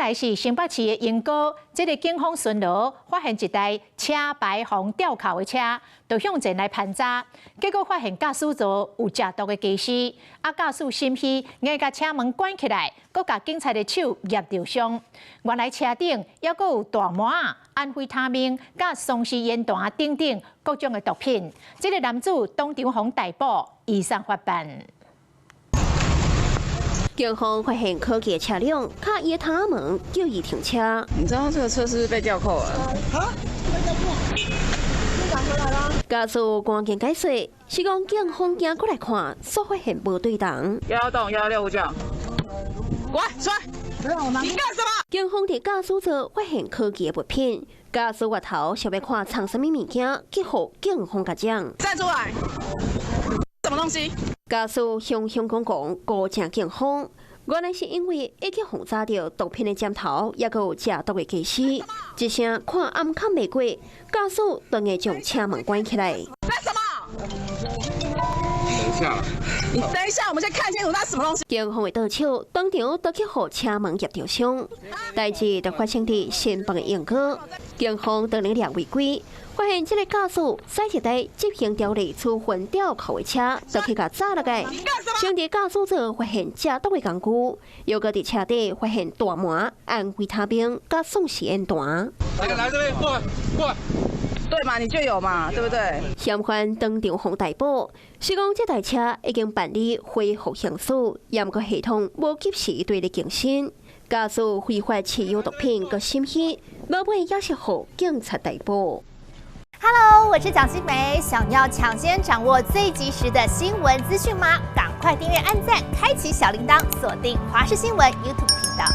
来是新北市的英歌，这个警方巡逻发现一台车牌红吊扣的车，就向前来盘查，结果发现驾驶座有食毒的机师，驾驶心虚，硬甲车门关起来，佮甲警察的手夹着伤。原来车顶还佫有大麻、安非他命、甲松氏烟弹等等各种的毒品。这个男子当场被逮捕，移送法办。 警方发现可疑车辆，卡伊他门叫伊停车。你知道这个车是不是被吊扣了？啊？被吊扣？你赶回来啦？驾驶关键解释是讲警方行过来看，所发现无对同。11659，过来，出来！你干什么？警方伫驾驶座发现可疑的物品，驾驶外头想要看藏什么物件，结果警方甲奖。站出来！什么东西？ 驾驶向香港讲高正警方，原来是因为已经轰炸到毒品的箭头，也有食毒的机师。一声看暗看未过，驾驶当然将车门关起来。干什么？等一下，你等一下，我们先看清楚那是什么东西。警方的倒手，当场倒去互车门夹着伤。代志就发生伫新北的英歌，警方当日俩违规。 发现这个驾驶驶一台执行条例处分吊扣的车，就去甲炸落来。兄弟驾驶座发现食毒的工具，又搁伫车底发现大麻、安非他命、甲松氏烟弹。来这边，过来，过来。对嘛，你就有嘛，对不对？嫌犯当场被逮捕，是讲这台车已经办理恢复刑事，验过系统无及时对你更新。驾驶非法持有毒品佮心虚，老尾也是互警察逮捕。 Hello， 我是蒋欣梅。想要抢先掌握最及时的新闻资讯吗？赶快订阅、按赞、开启小铃铛，锁定华视新闻 YouTube 频道。